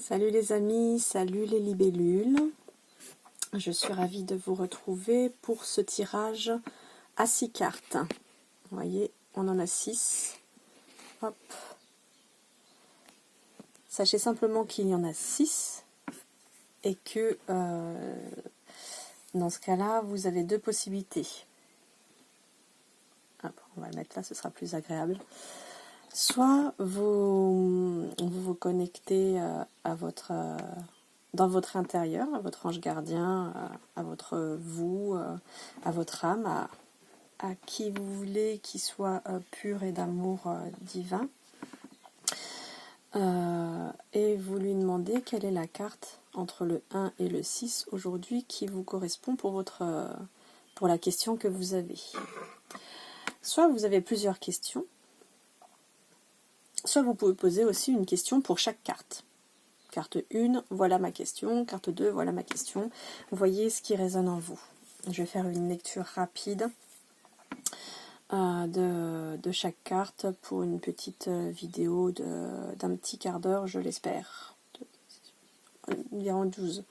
Salut les amis, salut les libellules. Je suis ravie de vous retrouver pour ce tirage à 6 cartes. Vous voyez, on en a 6. Hop. Sachez simplement qu'il y en a 6 et que dans ce cas-là, vous avez deux possibilités. Hop, on va le mettre là, ce sera plus agréable. Soit vous vous connectez à votre, dans votre intérieur, à votre ange gardien, à votre vous, à votre âme, à qui vous voulez qu'il soit pur et d'amour divin. Et vous lui demandez quelle est la carte entre le 1 et le 6 aujourd'hui qui vous correspond pour la question que vous avez. Soit vous avez plusieurs questions, soit vous pouvez poser aussi une question pour chaque carte. Carte 1, voilà ma question. Carte 2, voilà ma question. Vous voyez ce qui résonne en vous. Je vais faire une lecture rapide de chaque carte pour une petite vidéo d'un petit quart d'heure, je l'espère. Environ 12.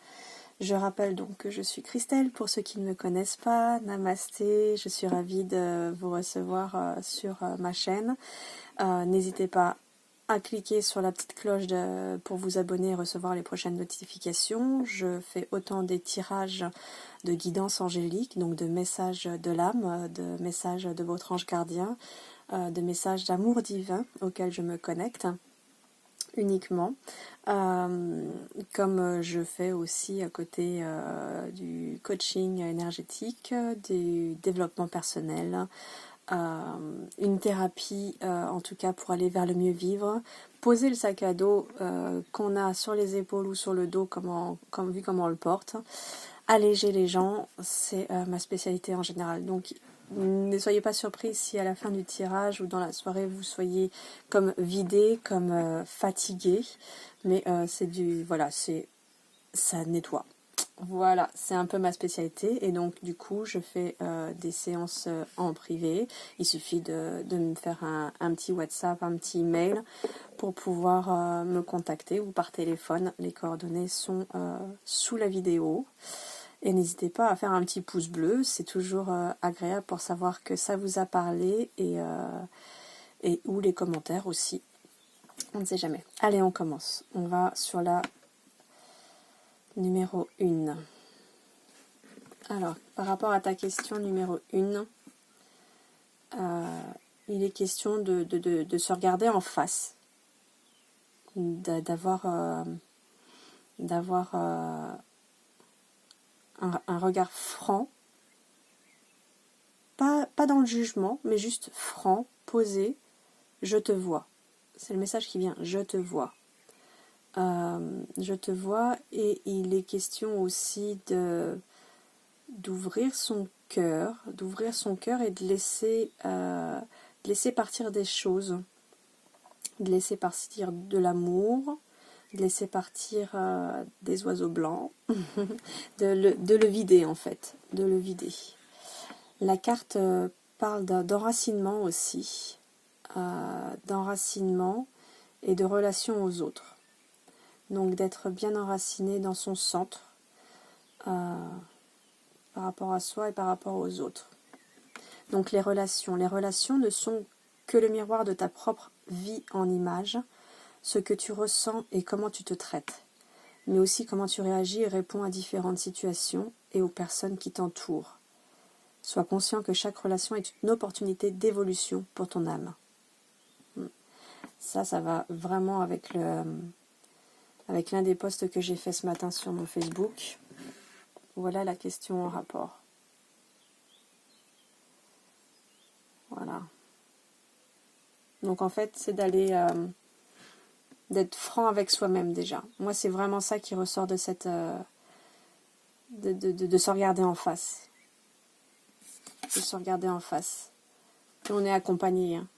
Je rappelle donc que je suis Christelle, pour ceux qui ne me connaissent pas. Namasté, je suis ravie de vous recevoir sur ma chaîne. N'hésitez pas à cliquer sur la petite cloche pour vous abonner et recevoir les prochaines notifications. Je fais autant des tirages de guidance angélique, donc de messages de l'âme, de messages de votre ange gardien, de messages d'amour divin auxquels je me connecte uniquement, comme je fais aussi à côté du coaching énergétique, du développement personnel, une thérapie en tout cas pour aller vers le mieux vivre, poser le sac à dos qu'on a sur les épaules ou sur le dos, vu comment on le porte, alléger les gens, c'est ma spécialité en général. Donc ne soyez pas surpris si à la fin du tirage ou dans la soirée vous soyez comme vidé, comme fatigué, mais ça nettoie. Voilà, c'est un peu ma spécialité et donc du coup je fais des séances en privé. Il suffit de me faire un petit WhatsApp, un petit mail pour pouvoir me contacter ou par téléphone. Les coordonnées sont sous la vidéo. Et n'hésitez pas à faire un petit pouce bleu, c'est toujours agréable pour savoir que ça vous a parlé et ou les commentaires aussi. On ne sait jamais. Allez, on commence. On va sur la numéro 1. Alors, par rapport à ta question numéro 1, il est question de se regarder en face, d'avoir un regard franc, pas dans le jugement, mais juste franc, posé, je te vois. C'est le message qui vient, je te vois. Je te vois, et il est question aussi d'ouvrir son cœur et de laisser partir des choses, de laisser partir de l'amour, de laisser partir des oiseaux blancs, de le vider en fait, de le vider. La carte parle d'enracinement aussi, d'enracinement et de relation aux autres. Donc d'être bien enraciné dans son centre par rapport à soi et par rapport aux autres. Donc les relations ne sont que le miroir de ta propre vie en image, ce que tu ressens et comment tu te traites, mais aussi comment tu réagis et réponds à différentes situations et aux personnes qui t'entourent. Sois conscient que chaque relation est une opportunité d'évolution pour ton âme. Ça va vraiment avec l'un des posts que j'ai fait ce matin sur mon Facebook. Voilà la question en rapport. Voilà. Donc en fait, c'est d'être franc avec soi-même déjà. Moi, c'est vraiment ça qui ressort de cette de se regarder en face. De se regarder en face. Et on est accompagné. Hein.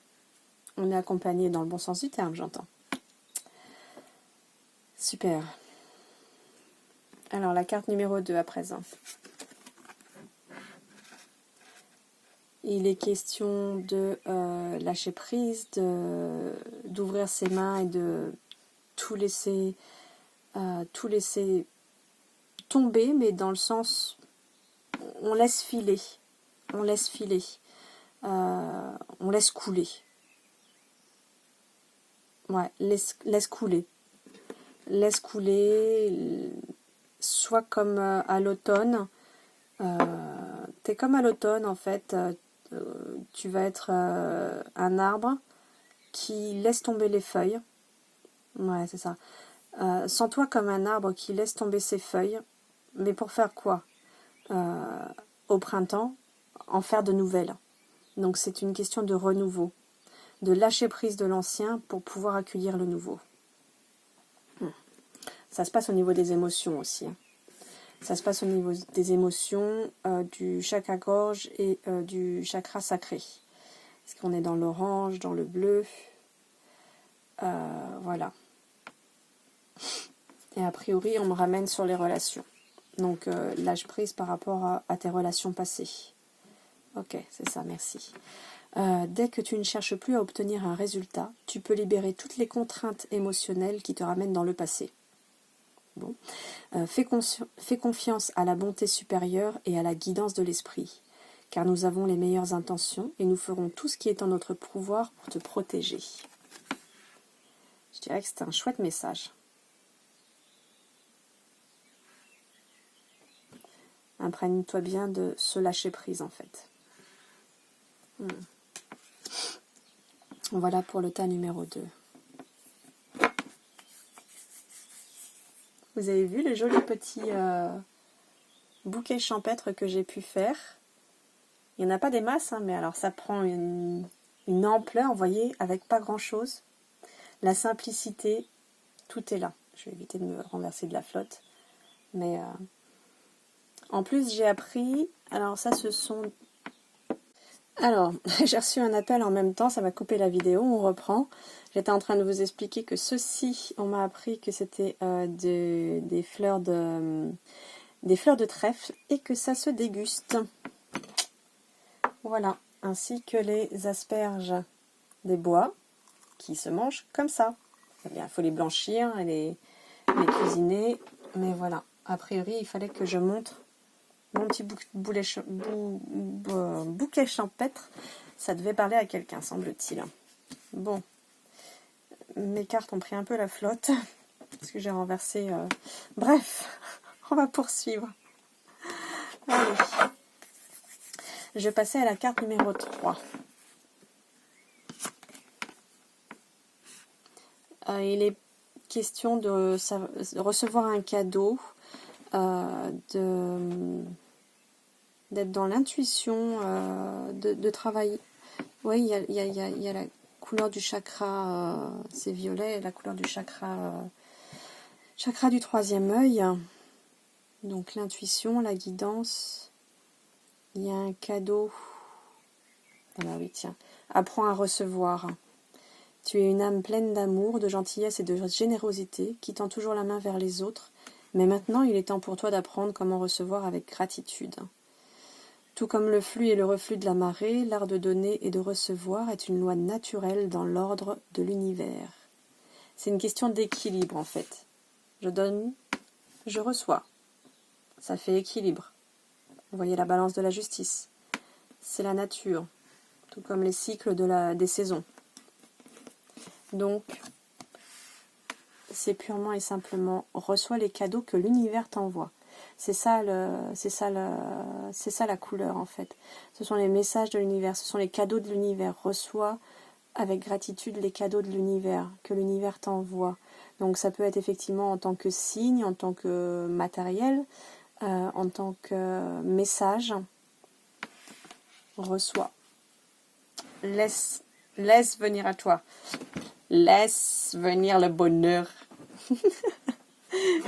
On est accompagné dans le bon sens du terme, j'entends. Super. Alors, la carte numéro 2 à présent. Il est question de lâcher prise, d'ouvrir ses mains et de tout laisser tout laisser tomber, mais dans le sens, on laisse filer, on laisse filer, on laisse couler. Ouais, laisse couler. Laisse couler, soit comme à l'automne. T'es comme à l'automne en fait. Tu vas être un arbre qui laisse tomber les feuilles. Ouais, c'est ça. Sens-toi comme un arbre qui laisse tomber ses feuilles. Mais pour faire quoi? Au printemps, en faire de nouvelles. Donc c'est une question de renouveau. De lâcher prise de l'ancien pour pouvoir accueillir le nouveau. Ça se passe au niveau des émotions aussi. Ça se passe au niveau des émotions, du chakra-gorge et du chakra sacré. Est-ce qu'on est dans l'orange, dans le bleu? Voilà. Et a priori, on me ramène sur les relations. Donc, lâche prise par rapport à tes relations passées. Ok, c'est ça, merci. Dès que tu ne cherches plus à obtenir un résultat, tu peux libérer toutes les contraintes émotionnelles qui te ramènent dans le passé. Bon. Fais confiance à la bonté supérieure et à la guidance de l'esprit, car nous avons les meilleures intentions et nous ferons tout ce qui est en notre pouvoir pour te protéger. Je dirais que c'est un chouette message. Imprègne-toi bien de se lâcher prise en fait. Voilà pour le tas numéro 2. Vous avez vu le joli petit bouquet champêtre que j'ai pu faire. Il n'y en a pas des masses, hein, mais alors ça prend une ampleur, vous voyez, avec pas grand-chose. La simplicité, tout est là. Je vais éviter de me renverser de la flotte. Mais en plus, j'ai appris... Alors ça, ce sont... Alors, j'ai reçu un appel en même temps, ça va couper la vidéo, on reprend. J'étais en train de vous expliquer que ceci, on m'a appris que c'était des fleurs de trèfle et que ça se déguste. Voilà, ainsi que les asperges des bois qui se mangent comme ça. Eh bien, il faut les blanchir et les cuisiner, mais voilà. A priori, il fallait que je montre mon petit bouquet champêtre. Ça devait parler à quelqu'un, semble-t-il. Bon, mes cartes ont pris un peu la flotte, parce que j'ai renversé... Bref, on va poursuivre. Allez. Je passais à la carte numéro 3. Il est question de recevoir un cadeau, d'être dans l'intuition, de travailler. Oui, il y a la couleur du chakra, c'est violet, la couleur du chakra du troisième œil. Donc l'intuition, la guidance. Il y a un cadeau. Ah bah oui, tiens. Apprends à recevoir. Tu es une âme pleine d'amour, de gentillesse et de générosité, qui tend toujours la main vers les autres. Mais maintenant, il est temps pour toi d'apprendre comment recevoir avec gratitude. Tout comme le flux et le reflux de la marée, l'art de donner et de recevoir est une loi naturelle dans l'ordre de l'univers. C'est une question d'équilibre, en fait. Je donne, je reçois. Ça fait équilibre. Vous voyez la balance de la justice. C'est la nature, tout comme les cycles des saisons. Donc, c'est purement et simplement reçois les cadeaux que l'univers t'envoie. C'est ça la couleur en fait. Ce sont les messages de l'univers, ce sont les cadeaux de l'univers. Reçois avec gratitude les cadeaux de l'univers que l'univers t'envoie. Donc ça peut être effectivement en tant que signe, en tant que matériel, en tant que message. Reçois. Laisse venir à toi. Laisse venir le bonheur.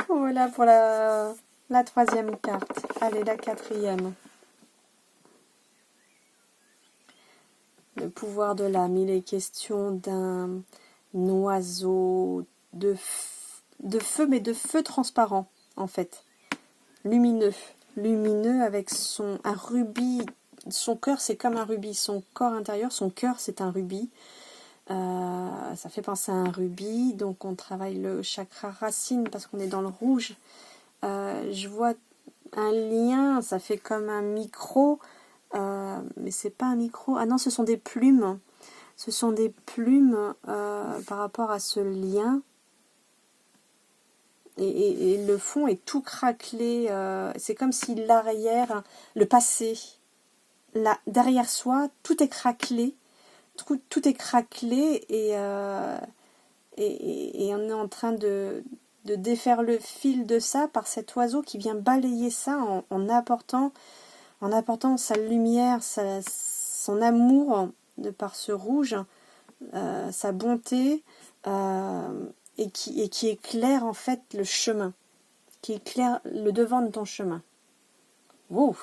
Voilà pour la troisième carte. Allez, la quatrième. Le pouvoir de l'âme. Il est question d'un oiseau de feu, mais de feu transparent, en fait. Lumineux. Lumineux avec un rubis. Son cœur, c'est comme un rubis. Son corps intérieur, son cœur, c'est un rubis. Ça fait penser à un rubis, donc on travaille le chakra racine parce qu'on est dans le rouge. Je vois un lien, ça fait comme un micro, mais c'est pas un micro. Ah non, ce sont des plumes. Ce sont des plumes par rapport à ce lien. Et le fond est tout craquelé. C'est comme si l'arrière, le passé, derrière soi, tout est craquelé. Tout est craquelé et on est en train de défaire le fil de ça par cet oiseau qui vient balayer ça en apportant sa lumière, son amour de par ce rouge, sa bonté, et qui éclaire en fait le chemin, qui éclaire le devant de ton chemin. Wow.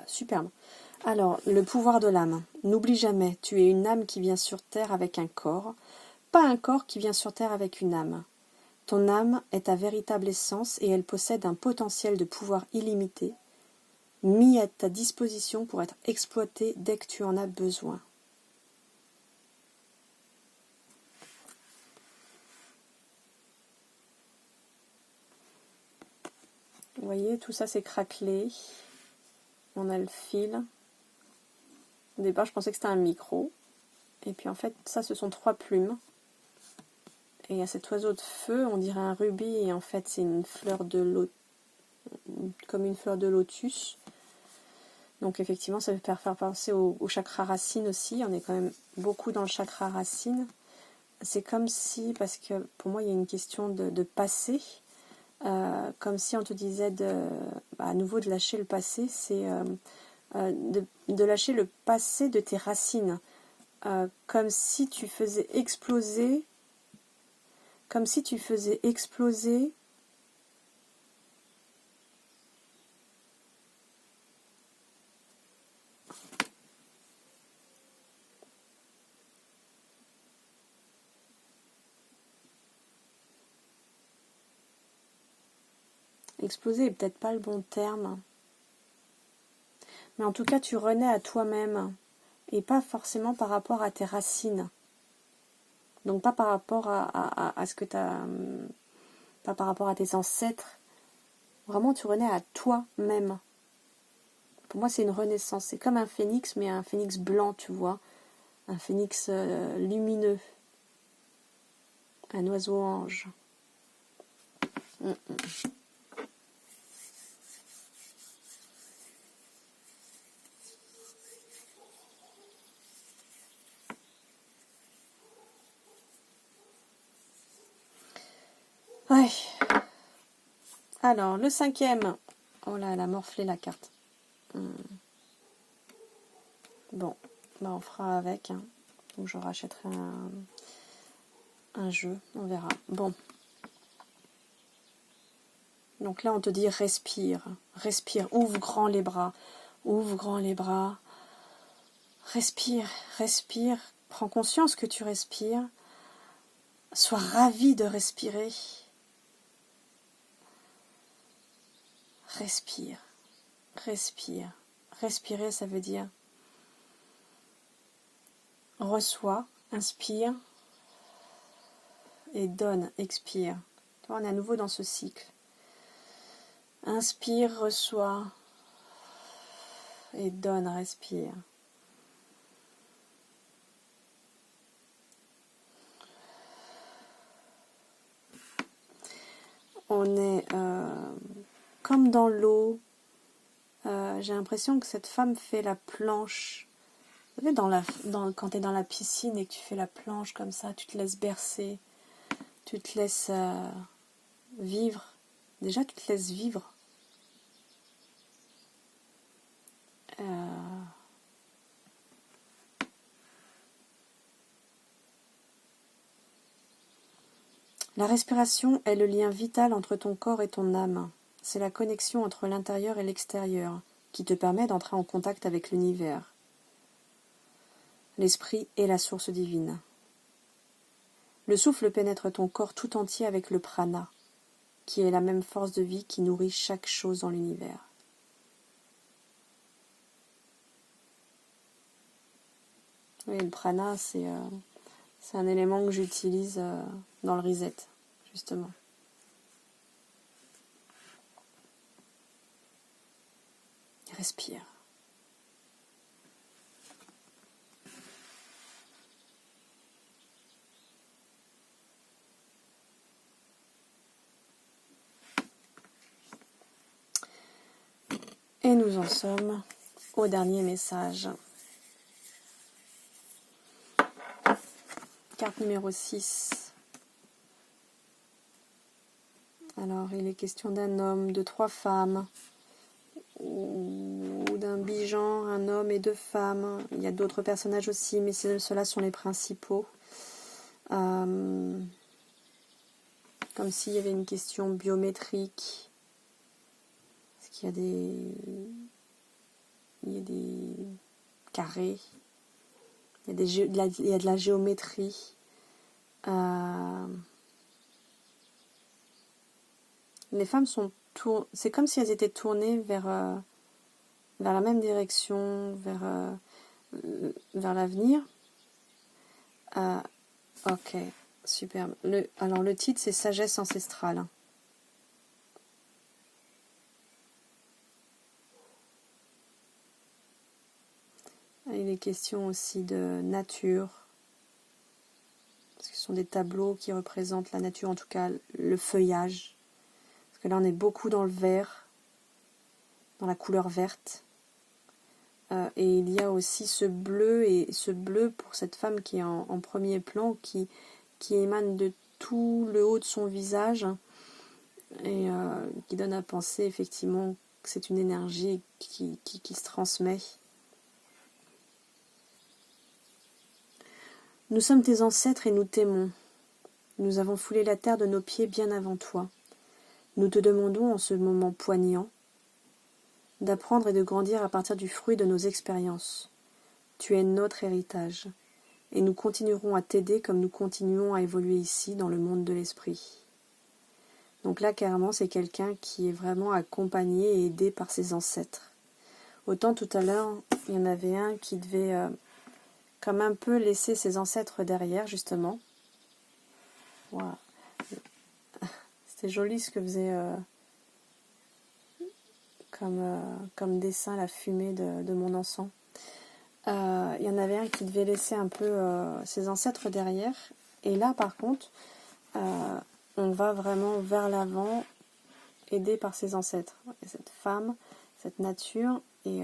Superbe. Alors, le pouvoir de l'âme. N'oublie jamais, tu es une âme qui vient sur Terre avec un corps, pas un corps qui vient sur Terre avec une âme. Ton âme est ta véritable essence et elle possède un potentiel de pouvoir illimité, mis à ta disposition pour être exploité dès que tu en as besoin. Vous voyez, tout ça c'est craquelé. On a le fil. Au départ, je pensais que c'était un micro. Et puis en fait, ça, ce sont 3 plumes. Et il y a cet oiseau de feu, on dirait un rubis, et en fait, c'est une fleur de comme une fleur de lotus. Donc effectivement, ça peut faire penser au chakra racine aussi. On est quand même beaucoup dans le chakra racine. C'est comme si, parce que pour moi, il y a une question de passé. Comme si on te disait à nouveau de lâcher le passé, c'est de lâcher le passé de tes racines. Comme si tu faisais exploser exploser est peut-être pas le bon terme, mais en tout cas tu renais à toi-même et pas forcément par rapport à tes racines, donc pas par rapport à ce que tu as, pas par rapport à tes ancêtres, vraiment tu renais à toi-même. Pour moi c'est une renaissance, c'est comme un phénix, mais un phénix blanc, tu vois, un phénix lumineux, un oiseau ange. Ouais. Alors, le 5e. Oh là, elle a morflé la carte. Bon, bah on fera avec. Hein. Donc je rachèterai un jeu, on verra. Bon. Donc là, on te dit respire. Respire, ouvre grand les bras. Ouvre grand les bras. Respire, respire. Prends conscience que tu respires. Sois ravi de respirer. Respire, respire. Respirer, ça veut dire reçois, inspire et donne, expire. Tu vois, on est à nouveau dans ce cycle. Inspire, reçois et donne, respire. On est comme dans l'eau. J'ai l'impression que cette femme fait la planche. Vous savez, quand tu es dans la piscine et que tu fais la planche comme ça, tu te laisses bercer, tu te laisses vivre. Déjà, tu te laisses vivre. La respiration est le lien vital entre ton corps et ton âme. C'est la connexion entre l'intérieur et l'extérieur qui te permet d'entrer en contact avec l'univers. L'esprit est la source divine. Le souffle pénètre ton corps tout entier avec le prana, qui est la même force de vie qui nourrit chaque chose dans l'univers. Oui, le prana, c'est un élément que j'utilise dans le reset, justement. Respire. Et nous en sommes au dernier message. Carte numéro 6. Alors, il est question d'un homme, de 3 femmes, ou d'un bigenre, un homme et 2 femmes. Il y a d'autres personnages aussi, mais ceux-là sont les principaux. Comme s'il y avait une question biométrique. Est-ce qu'il y a des carrés? Il y a de la géométrie. Les femmes sont c'est comme si elles étaient tournées vers la même direction, vers l'avenir. Ok, superbe. Alors le titre, c'est Sagesse ancestrale. Il est question aussi de nature. Parce que ce sont des tableaux qui représentent la nature, en tout cas le feuillage. Parce que là, on est beaucoup dans le vert, dans la couleur verte. Et il y a aussi ce bleu pour cette femme qui est en premier plan, qui émane de tout le haut de son visage et qui donne à penser effectivement que c'est une énergie qui se transmet. Nous sommes tes ancêtres et nous t'aimons. Nous avons foulé la terre de nos pieds bien avant toi. Nous te demandons en ce moment poignant d'apprendre et de grandir à partir du fruit de nos expériences. Tu es notre héritage, et nous continuerons à t'aider comme nous continuons à évoluer ici dans le monde de l'esprit. Donc là, carrément, c'est quelqu'un qui est vraiment accompagné et aidé par ses ancêtres. Autant tout à l'heure, il y en avait un qui devait comme un peu laisser ses ancêtres derrière, justement. Voilà. C'était joli ce que faisait comme dessin la fumée de mon encens. Il y en avait un qui devait laisser un peu ses ancêtres derrière. Et là, par contre, on va vraiment vers l'avant, aidé par ses ancêtres. Et cette femme, cette nature, et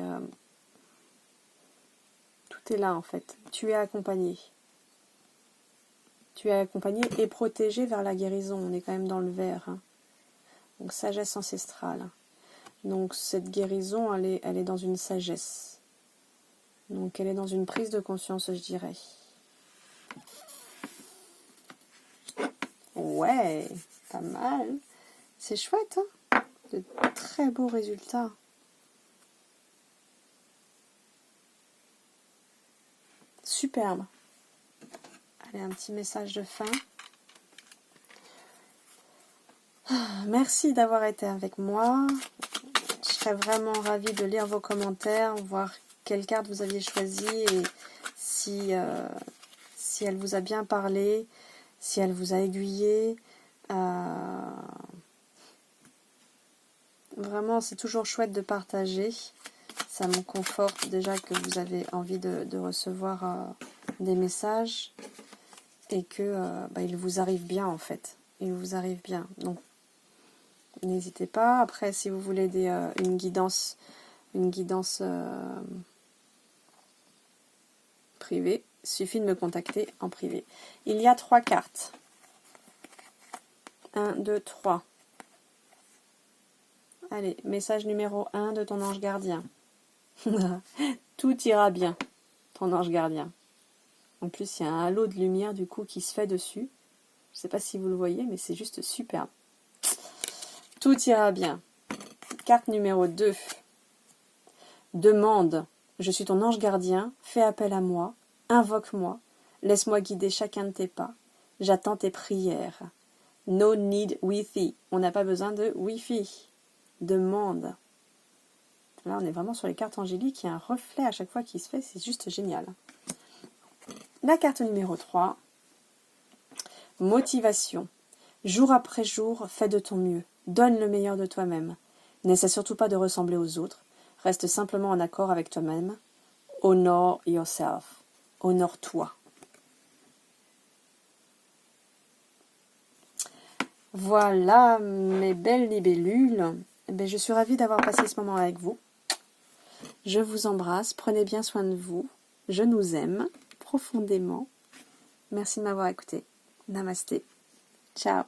tout est là en fait. Tu es accompagné. Tu es accompagné et protégé vers la guérison. On est quand même dans le vert. Hein. Donc sagesse ancestrale. Donc cette guérison, elle est dans une sagesse. Donc elle est dans une prise de conscience, je dirais. Ouais, pas mal. C'est chouette, hein? De très beaux résultats. Superbe. Allez, un petit message de fin. Merci d'avoir été avec moi. Je serais vraiment ravie de lire vos commentaires, voir quelle carte vous aviez choisie et si elle vous a bien parlé, si elle vous a aiguillé. Vraiment, c'est toujours chouette de partager. Ça me conforte déjà que vous avez envie de recevoir des messages et que il vous arrive bien en fait. Il vous arrive bien. Donc, n'hésitez pas. Après, si vous voulez une guidance privée, il suffit de me contacter en privé. Il y a 3 cartes. 1, 2, 3. Allez, message numéro 1 de ton ange gardien. Tout ira bien, ton ange gardien. En plus, il y a un halo de lumière du coup qui se fait dessus. Je ne sais pas si vous le voyez, mais c'est juste superbe. Tout ira bien. Carte numéro 2. Demande. Je suis ton ange gardien. Fais appel à moi. Invoque-moi. Laisse-moi guider chacun de tes pas. J'attends tes prières. No need Wi-Fi. On n'a pas besoin de Wi-Fi. Demande. Là, on est vraiment sur les cartes angéliques. Il y a un reflet à chaque fois qui se fait. C'est juste génial. La carte numéro 3. Motivation. Jour après jour, fais de ton mieux. Donne le meilleur de toi-même. N'essaie surtout pas de ressembler aux autres. Reste simplement en accord avec toi-même. Honor yourself. Honore-toi. Voilà mes belles libellules. Je suis ravie d'avoir passé ce moment avec vous. Je vous embrasse. Prenez bien soin de vous. Je nous aime profondément. Merci de m'avoir écouté. Namasté. Ciao.